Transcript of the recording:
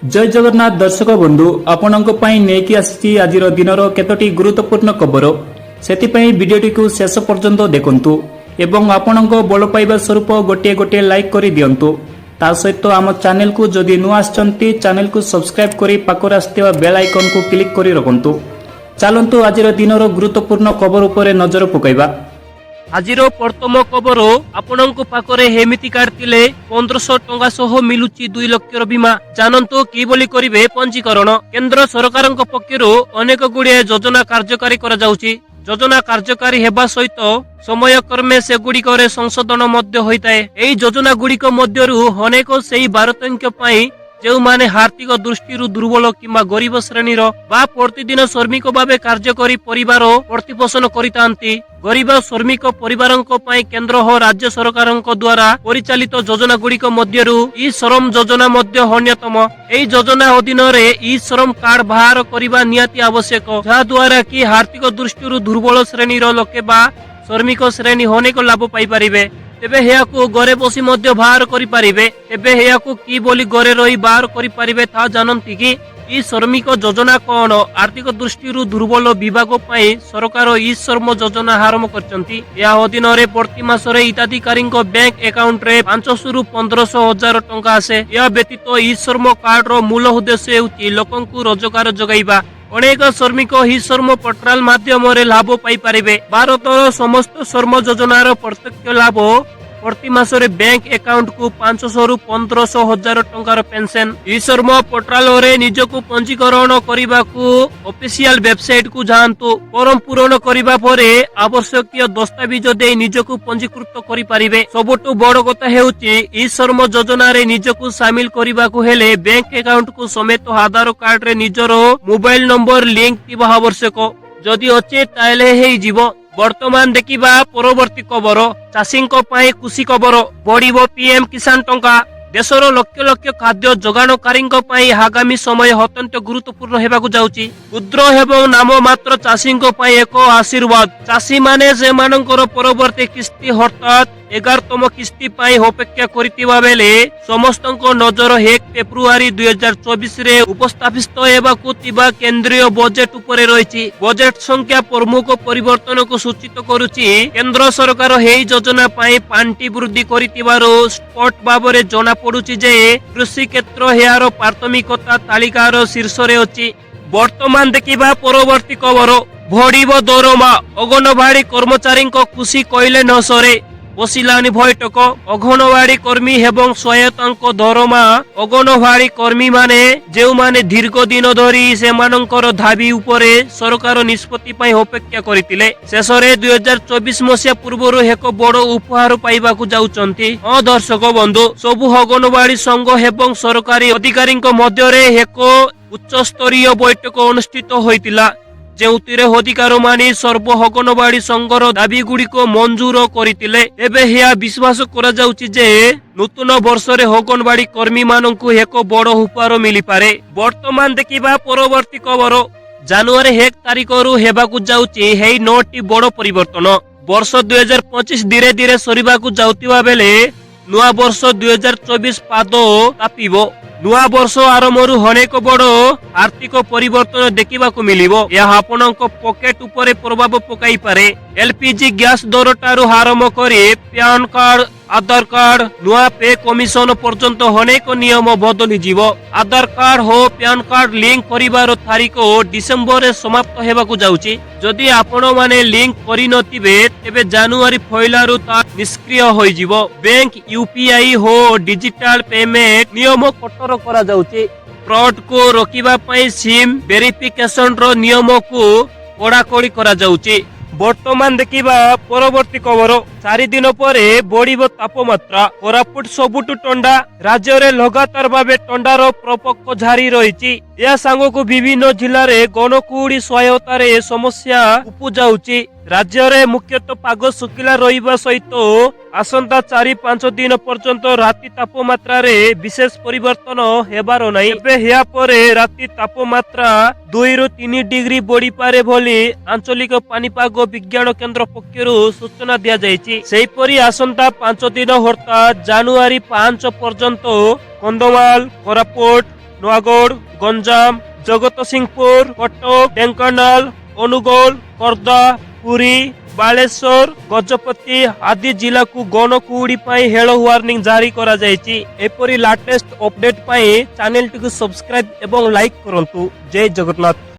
जय जगन्नाथ दर्शक बंधु आपणक नेकी आसी आज दिनर केतोटी गुरुत्वपूर्ण खबर सेतिपई वीडियोटी को शेष पर्यंत देखंतु एवं आपणक बल पाइबा स्वरूप गोटे गोटे लाइक करि दियंतु। ता सहित आम चैनल को जदि नुआ आछंती चैनल को सब्सक्राइब करि पाखरे आस्थिबा बेल आइकन को क्लिक करि रखंतु। चलंतु आज दिनर गुरुत्वपूर्ण खबर उपरे नजर पकाइबा। आजिर प्रथम खबर आपणक पाखरे हेमिति काटिले 1500 टंका सह मिलुची 2 लाख बीमा जानंतु कि बोली करिवे पंजीकरण। केंद्र सरकारक पक्षरु अनेक गुड़िए योजना कार्यकारी करा जाउची। योजना कार्यकारी हेबा सहित समय क्रमे से गुड़िकरे संशोधन मध्य होइताए। एई योजना गुड़िक मध्यरु अनेक सेही भारतीयଙ୍କ ପାଇଁ ଯେଉଁମାନେ आर्थिक दृष्टि दुर्बल किंवा गरीब श्रेणीर बा प्रतिदिन श्रमिक भावे कार्य करी परिवार प्रतिपोषण करितांती गरीब श्रमिक परिवारଙ୍କ ପାଇଁ केंद्र हो राज्य सरकारଙ୍କ द्वारा परिचालित योजना गुड़िक मध्यरु ई श्रम योजना मध्य अन्यतम। एई योजना अधीन रे ई श्रम कार्ड बाहर करिबा नियाती आवश्यक जहा द्वारा कि आर्थिक दृष्टि दुर्बल श्रेणीर लोके बा श्रमिक श्रेणी अनेक लाभ पाई परिबे। तेबे हेयाकु घरे बसी मध्य बाहर करि परिबे। तेबे हेयाकु की बोली घरे रही बाहर करि परिबे ता जानंती कि ई श्रमिक योजना कोन आर्थिक दृष्टि दुर्बल विभाग पई सरकार ई श्रम योजना आरंभ करचंती। या अधीन रे प्रति मासरे हिताधिकारी बैंक अकाउंट रे 500 रु 1500 हजार टंका आसे। या व्यतीत ई श्रम कार्ड रो मूल उद्देश्य हेउची लोकंकु रोजगार जगाइबा। अनेक श्रमिक ही श्रम पोर्टाल माध्यम लाभ पाई पारिबे। भारतर समस्त श्रम योजनार प्रत्यक्ष लाभ प्रति मासरे बैंक अकाउंट को 500 रु 1500 हजार टंकार पेंशन। ई श्रम पोर्टाल रे निजको पंजीकरण करिबाकू ऑफिशियल वेबसाइट को जांतु। फॉर्म पूरण करिबा परे आवश्यक दस्तावेज दे निजको पंजीकृत करि पारिबे। सबटु बड़ कथा हेउची ई श्रम योजना रे निजको शामिल करिबाकू हेले बैंक अकाउंट को समेत आधार कार्ड रे निजर मोबाइल नंबर लिंक थिबा आवश्यक। जदि अच्छे ताले हेई जीवो। वर्तमान देखिबा परवर्ती खबर चाषींक पई खुशी खबर बढ़िबो पीएम किसान टंका। देशर लक्ष लक्ष खाद्य जोगाणकारींक पई आगामी समय अत्यंत गुरुत्वपूर्ण हेबाकू जाउची। क्षुद्र एवं नाम मात्र चाषींक पई एक आशीर्वाद। चाषी माने से मानकर परवर्ती किस्ती अर्थात 11तम किस्ती पई अपेक्षा करितिबा बेले समस्तक नजर 1 फेब्रुआरी 2024 रे उपस्थापित हेबाकू तिबा केंद्रीय बजेट उपरे रहिछि। बजेट संख्या प्रमुख परिवर्तन को सूचित करूछि। केंद्र सरकार हेई योजना पई पांठी वृद्धि करितिबारो स्पॉट बाबरे जना पडुछि जे कृषि क्षेत्र हेयार प्राथमिकता तालिकार शीर्ष रे अछि। वर्तमान देखिबा परवर्ती खबर बढ़िबो दरमा अंगनवाड़ी कर्मचारी खुशी कहले न सरे। बसिलानी बैठक अंगनवाड़ी कर्मी एवं सहायतांक दरमा अंगनवाड़ी कर्मी माने जेउ माने दीर्घ दिन धरी सेमानंकर दाबी उपरे सरकार निष्पत्ति पई अपेक्षा करितिले। शेषरे 2024 मसिया पूर्वरु एक बड़ उपहार पाइबाकू जाउचंती। दर्शक बंधु सबु अंगनवाड़ी संघ एवं सरकारी अधिकारींक मध्य रे एक उच्च स्तरीय बैठक अनुष्ठित होइतिला। जेउतिरे अधिकार मानी सर्व अंगनवाड़ी संघर दाबी गुड़िक मंजूर करथिले। एबे हेया विश्वास करा जाउची जे नूतन वर्ष रे अंगनवाड़ी कर्मी माननकु एक बड़ उपहार मिली पारे। वर्तमान देखिबा परवर्ती खबर जनवरी 1 तारिख रु हेबाकू जाउची हेई 9टी बड़ परिवर्तन। वर्ष 2025 धीरे धीरे सरीबाकू जाउतिबा बेले नुआ वर्ष 2024 पाद तापिबो। नुआ वर्ष आरंभरु अनेक बड़ आर्थिक परिवर्तन देखिबाकू मिलिबो। यह आपनक पॉकेट उपरे प्रभाव पकाई पारे। एलपीजी गैस दर टारु आरंभ करे पैन कार्ड आधार कार्ड नुआ पे कमिशन पर्यंत अनेक नियम बदली जीव। आधार कार्ड हो पैन कार्ड लिंक करिबार तारीख डिसेंबर रे समाप्त हेबाकू जाउची। जदि आपण माने लिंक करि नथिबे तेबे जनवरी 1 रु ता निष्क्रिय होई जीवो। बैंक यूपीआई हो डिजिटल पेमेंट नियम कठोर करा जाउची। फ्रॉड को रोकिबा पई सिम वेरिफिकेशन रो नियम को कड़ाकड़ी करा जाउची। वर्तमान देखिबा परवर्ती खबर 4 दिन परे बढ़िबो तापमात्रा। कोरापुट सबुटु ठंडा राज्य रे लगातार भावे ठंडार प्रकोप जारी रहिछि। या सांगको विभिन्न जिल्ला रे गणकुड़ी सहायता रे समस्या उपजाउछि। राज्य रे मुख्यतः पाग सुकिला रहिबा सहित आसंता 4-5 दिन पर्यंत राति तापमात्रा रे विशेष परिवर्तन हेबार नै। एबे हेया परे राति तापमात्रा 2 रु 3 डिग्री बढ़ी पारे भली आंचलिक पानीपाग विज्ञान केंद्र पक्षरु सूचना दिया जायछि। सेहिपरि आसंता 5 दिन अर्थात जनवरी 5 पर्यंत कंधमाल कोरापुट ନୂଆଗଡ଼, ଗଞ୍ଜାମ, ଜଗତସିଂହପୁର, କଟକ, ଢେଙ୍କାନାଳ, ଅନୁଗୁଳ, ଖୋର୍ଦ୍ଧା, ପୁରୀ, ବାଲେଶ୍ୱର, ଗଜପତି ଆଦି ଜିଲ୍ଲାକୁ ଗଣକୁହୁଡି ପାଇଁ ହେଲୋ ୱାର୍ନିଂ ଜାରି କରାଯାଇଛି। ଏପରି ଲାଟେଷ୍ଟ ଅପଡେଟ୍ ପାଇଁ ଚ୍ୟାନେଲଟିକୁ ସବସ୍କ୍ରାଇବ ଏବଂ ଲାଇକ୍ କରନ୍ତୁ। ଜୟ ଜଗନ୍ନାଥ।